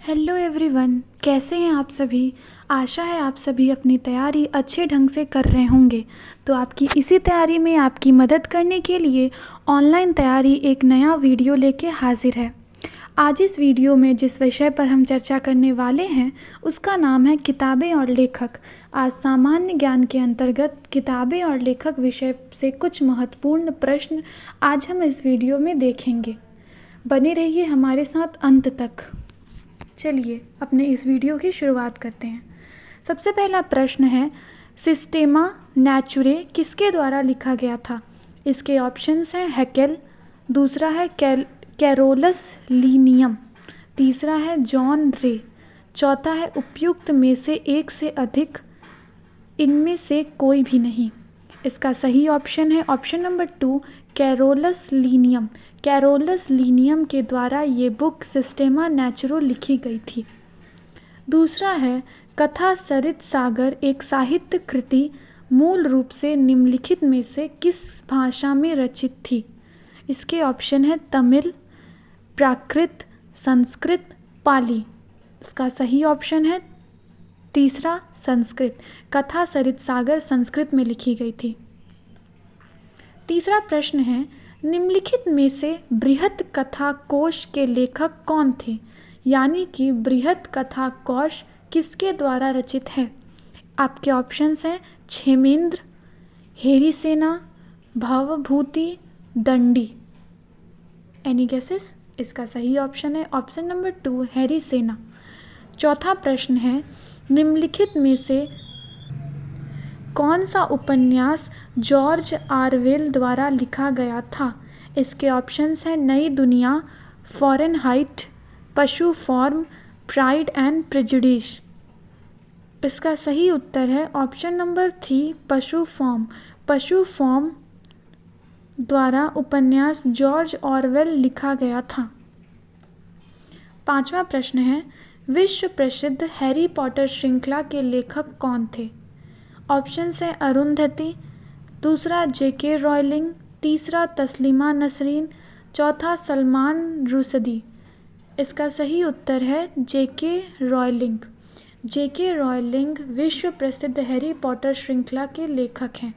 Hello everyone, कैसे हैं आप सभी। आशा है आप सभी अपनी तैयारी अच्छे ढंग से कर रहे होंगे। तो आपकी इसी तैयारी में आपकी मदद करने के लिए ऑनलाइन तैयारी एक नया वीडियो लेके हाजिर है। आज इस वीडियो में जिस विषय पर हम चर्चा करने वाले हैं उसका नाम है किताबें और लेखक। आज सामान्य ज्ञान के अंतर्गत किताबें और लेखक विषय से कुछ महत्वपूर्ण प्रश्न आज हम इस वीडियो में देखेंगे। बने रहिए हमारे साथ अंत तक। चलिए अपने इस वीडियो की शुरुआत करते हैं। सबसे पहला प्रश्न है, सिस्टेमा नेचुरे किसके द्वारा लिखा गया था। इसके ऑप्शंस हैं हैकेल, दूसरा है कैरोलस लीनियम, तीसरा है जॉन रे, चौथा है उपयुक्त में से एक से अधिक, इनमें से कोई भी नहीं। इसका सही ऑप्शन है ऑप्शन नंबर 2, कैरोलस लीनियम। कैरोलस लीनियम के द्वारा ये बुक सिस्टेमा नेचुरो लिखी गई थी। दूसरा है, कथा सरित सागर एक साहित्य कृति मूल रूप से निम्नलिखित में से किस भाषा में रचित थी। इसके ऑप्शन है तमिल, प्राकृत, संस्कृत, पाली। इसका सही ऑप्शन है तीसरा, संस्कृत। कथा सरित सागर संस्कृत में लिखी गई थी। तीसरा प्रश्न है, निम्नलिखित में से बृहत कथा कोश के लेखक कौन थे। यानी कि बृहत कथा कोश किसके द्वारा रचित है। आपके ऑप्शंस हैं क्षेमेंद्र, हेरिसेना, भवभूति, दंडी। Any guesses. इसका सही ऑप्शन है ऑप्शन नंबर 2, हेरिसेना। चौथा प्रश्न है, निम्नलिखित में से कौन सा उपन्यास जॉर्ज ऑरवेल द्वारा लिखा गया था। इसके ऑप्शंस हैं नई दुनिया, फ़ारेनहाइट, पशु फॉर्म, प्राइड एंड प्रेजुडिस। इसका सही उत्तर है ऑप्शन नंबर 3, पशु फॉर्म। पशु फॉर्म द्वारा उपन्यास जॉर्ज ऑरवेल लिखा गया था। पांचवा प्रश्न है, विश्व प्रसिद्ध हैरी पॉटर श्रृंखला के लेखक कौन थे। ऑप्शंस हैं अरुंधति, दूसरा जेके रॉयलिंग, तीसरा तस्लीमा नसरीन, चौथा सलमान रुशदी। इसका सही उत्तर है जेके रॉयलिंग। जेके रॉयलिंग विश्व प्रसिद्ध हैरी पॉटर श्रृंखला के लेखक हैं।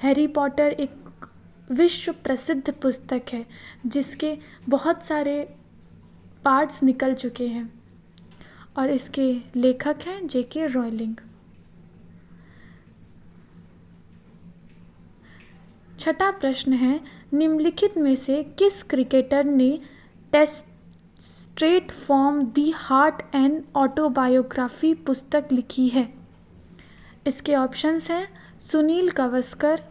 हैरी पॉटर एक विश्व प्रसिद्ध पुस्तक है जिसके बहुत सारे पार्ट्स निकल चुके हैं और इसके लेखक हैं जेके रॉयलिंग। छठा प्रश्न है, निम्नलिखित में से किस क्रिकेटर ने test straight from the heart and autobiography पुस्तक लिखी है। इसके ऑप्शंस हैं Sunil Gavaskar,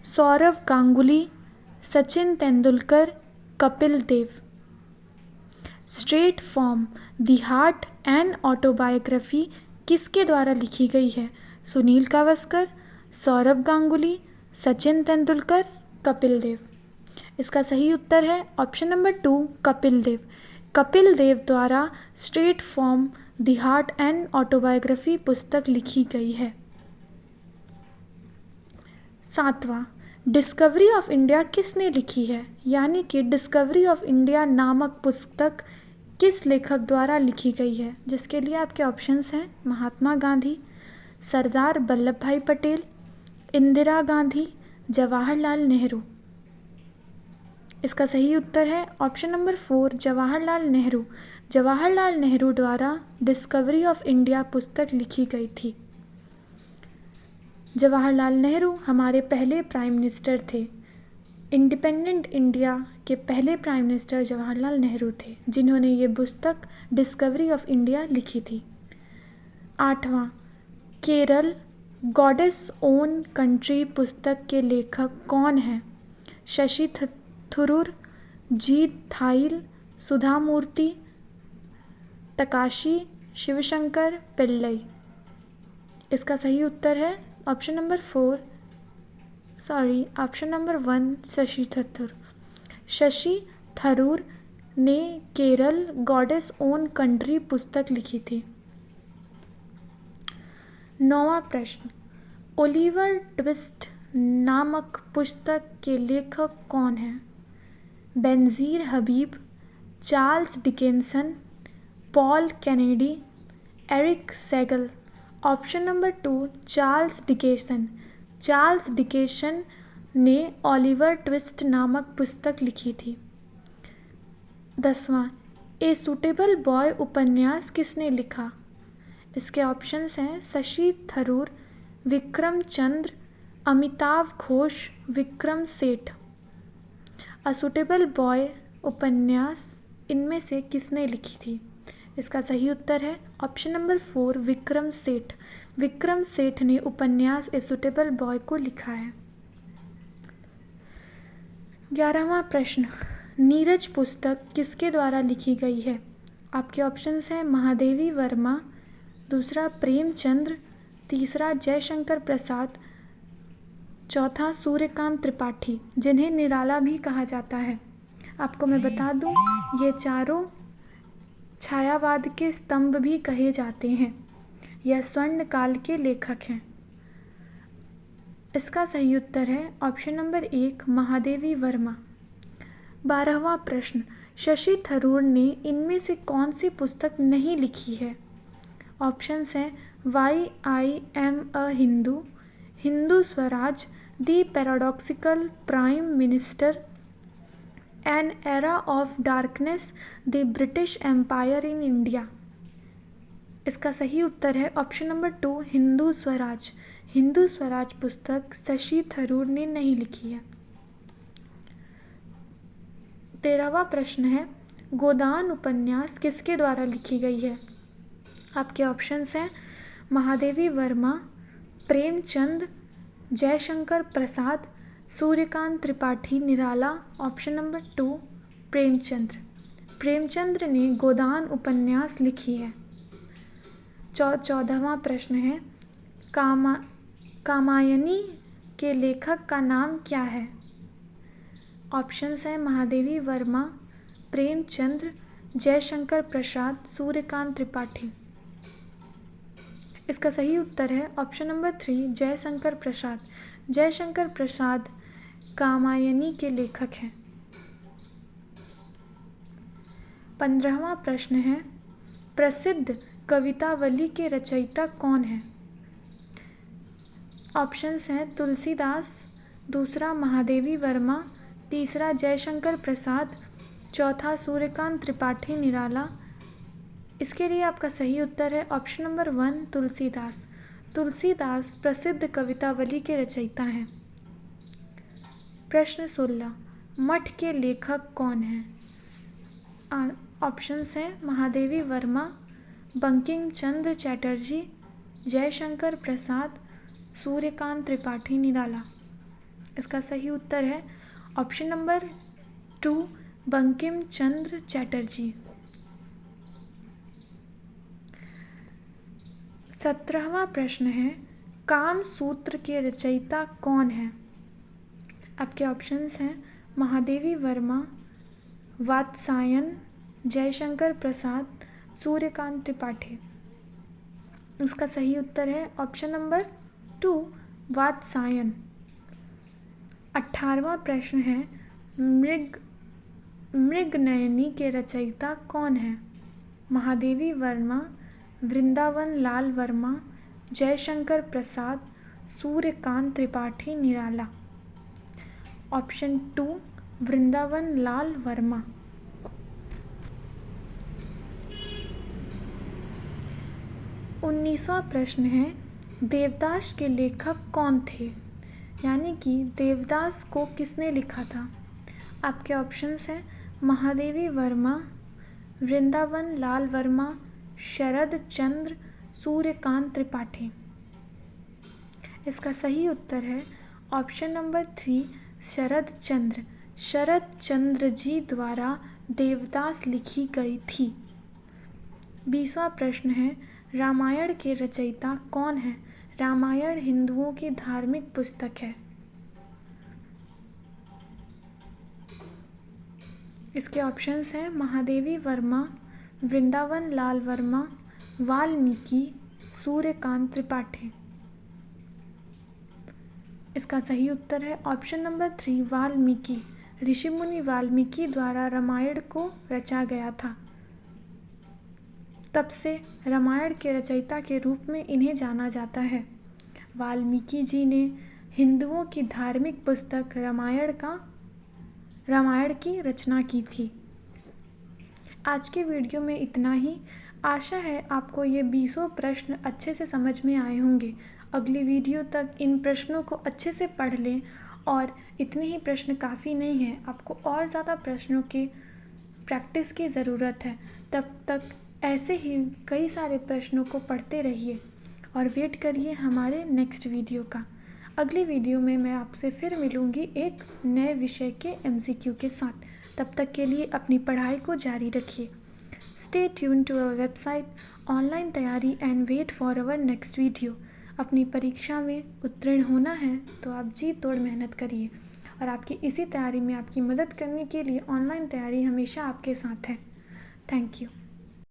Sourav Ganguly, Sachin Tendulkar, Kapil Dev. Straight from the heart and autobiography किसके द्वारा लिखी गई है। सुनील गावस्कर, सौरव गांगुली, सचिन तेंदुलकर, कपिल देव। इसका सही उत्तर है ऑप्शन नंबर 2, कपिल देव। कपिल देव द्वारा straight form the heart and autobiography पुस्तक लिखी गई है। सातवां, डिस्कवरी ऑफ इंडिया किसने लिखी है। यानी कि डिस्कवरी ऑफ इंडिया नामक पुस्तक किस लेखक द्वारा लिखी गई है। जिसके लिए आपके ऑप्शंस हैं महात्मा गांधी, सरदार वल्लभ भाई पटेल, इंदिरा गांधी, जवाहरलाल नेहरू। इसका सही उत्तर है ऑप्शन नंबर 4, जवाहरलाल नेहरू। जवाहरलाल नेहरू द्वारा डिस्कवरी ऑफ इंडिया पुस्तक लिखी गई थी। जवाहरलाल नेहरू हमारे पहले प्राइम मिनिस्टर थे। इंडिपेंडेंट इंडिया के पहले प्राइम मिनिस्टर जवाहरलाल नेहरू थे जिन्होंने ये पुस्तक डिस्कवरी ऑफ इंडिया लिखी थी। आठवां, केरल गॉडेस ओन कंट्री पुस्तक के लेखक कौन हैं। शशि थरूर, जीत थाइल, सुधा मूर्ति, तकाशी शिवशंकर पिल्लई। इसका सही उत्तर है ऑप्शन नंबर 1, शशि थरूर। शशि थरूर ने केरल गॉडेस ओन कंट्री पुस्तक लिखी थी। नौवां प्रश्न, ओलिवर ट्विस्ट नामक पुस्तक के लेखक कौन हैं। Benazir Habib, Charles Dickenson, Paul Kennedy, Erich Segal. Option number 2 Charles Dickenson. Charles Dickenson ने ओलिवर ट्विस्ट नामक पुस्तक लिखी थी। 10वां, ए सूटेबल बॉय उपन्यास किसने लिखा? इसके ऑप्शंस हैं Shashi Tharoor, Vikram Chandra, Amitav Ghosh, Vikram Seth. A suitable boy उपन्यास इनमें से किसने लिखी थी? इसका सही उत्तर है ऑप्शन नंबर 4 विक्रम सेठ। विक्रम सेठ ने उपन्यास ए सूटेबल बॉय को लिखा है। 11वां प्रश्न, नीरज पुस्तक किसके द्वारा लिखी गई है? आपके ऑप्शंस हैं महादेवी वर्मा, दूसरा प्रेमचंद्र, तीसरा जयशंकर प्रसाद, चौथा सूर्यकांत त्रिपाठी, जिन्हें निराला भी कहा जाता है। आपको मैं बता दूं, ये चारों छायावाद के स्तंभ भी कहे जाते हैं। यह स्वर्ण काल के लेखक हैं। इसका सही उत्तर है ऑप्शन नंबर 1 महादेवी वर्मा। 12वां प्रश्न, शशि थरूर ने इनमें से कौन सी पुस्तक नहीं लिखी है? ऑप्शंस हैं why I am a Hindu, Hindu Swaraj, the paradoxical prime minister, an era of darkness, the British empire in India. इसका सही उत्तर है ऑप्शन नंबर 2 हिंदू स्वराज। हिंदू स्वराज पुस्तक शशि थरूर ने नहीं लिखी है। 13वां प्रश्न है, गोदान उपन्यास किसके द्वारा लिखी गई है? आपके ऑप्शंस हैं महादेवी वर्मा, प्रेमचंद, जयशंकर प्रसाद, सूर्यकांत त्रिपाठी, निराला। Option number 2 Premchandra. प्रेमचंद्र ने गोदान उपन्यास लिखी है। 14वां प्रश्न है, कामायनी के लेखक का नाम क्या है? ऑप्शंस हैं महादेवी वर्मा, प्रेमचंद्र, जयशंकर प्रसाद, सूर्यकांत त्रिपाठी। इसका सही उत्तर है ऑप्शन नंबर 3 जयशंकर प्रसाद। जयशंकर प्रसाद कामायनी के लेखक हैं। 15वां प्रश्न है, प्रसिद्ध कवितावली के रचयिता कौन है? ऑप्शंस हैं तुलसीदास, दूसरा महादेवी वर्मा, तीसरा जयशंकर प्रसाद, चौथा सूर्यकांत त्रिपाठी, निराला। इसके लिए आपका सही उत्तर है ऑप्शन नंबर 1 तुलसीदास। तुलसीदास प्रसिद्ध कवितावली के रचयिता हैं। प्रश्न 16, मठ के लेखक कौन हैं? ऑप्शंस हैं महादेवी वर्मा, बंकिम चंद्र चटर्जी, जयशंकर प्रसाद, सूर्यकांत त्रिपाठी, निराला। इसका सही उत्तर है ऑप्शन नंबर 2 बंकिम चंद्र चटर्जी। 17वां प्रश्न है, काम सूत्र के रचयिता कौन है? आपके ऑप्शंस हैं महादेवी वर्मा, वात्सायन, जयशंकर प्रसाद, सूर्यकांत त्रिपाठी। इसका सही उत्तर है ऑप्शन नंबर 2 वात्सायन। 18वां प्रश्न है, मृगनयनी के रचयिता कौन है? महादेवी वर्मा, वृंदावन लाल वर्मा, जयशंकर प्रसाद, सूर्यकांत त्रिपाठी, निराला। ऑप्शन 2 वृंदावन लाल वर्मा। 19वां प्रश्न है, देवदास के लेखक कौन थे? यानी कि देवदास को किसने लिखा था? आपके ऑप्शंस हैं महादेवी वर्मा, वृंदावन लाल वर्मा, शरद चंद्र, सूर्यकांत त्रिपाठी। इसका सही उत्तर है ऑप्शन नंबर 3 शरद चंद्र। शरद चंद्र जी द्वारा देवदास लिखी गई थी। 20वां प्रश्न है, रामायण के रचयिता कौन है? रामायण हिंदुओं की धार्मिक पुस्तक है। इसके ऑप्शंस हैं महादेवी वर्मा, वृंदावन लाल वर्मा, वाल्मीकि, सूर्यकांत त्रिपाठी। इसका सही उत्तर है ऑप्शन नंबर 3 वाल्मीकि। ऋषि मुनि वाल्मीकि द्वारा रामायण को रचा गया था। तब से रामायण के रचयिता के रूप में इन्हें जाना जाता है। वाल्मीकि जी ने हिंदुओं की धार्मिक पुस्तक रामायण की रचना की थी। आज के वीडियो में इतना ही। आशा है आपको ये 20 प्रश्न अच्छे से समझ में आए होंगे। अगली वीडियो तक इन प्रश्नों को अच्छे से पढ़ लें, और इतने ही प्रश्न काफ़ी नहीं हैं, आपको और ज़्यादा प्रश्नों की प्रैक्टिस की ज़रूरत है। तब तक ऐसे ही कई सारे प्रश्नों को पढ़ते रहिए और वेट करिए हमारे नेक्स्ट वीडियो का। अगली वीडियो में मैं आपसे फिर मिलूँगी एक नए विषय के MCQ के साथ। तब तक के लिए अपनी पढ़ाई को जारी रखिए। Stay tune to our website online Taiyari and wait for our next video. अपनी परीक्षा में उत्तीर्ण होना है तो आप जी तोड़ मेहनत करिए, और आपकी इसी तैयारी में आपकी मदद करने के लिए ऑनलाइन तैयारी हमेशा आपके साथ है। Thank you.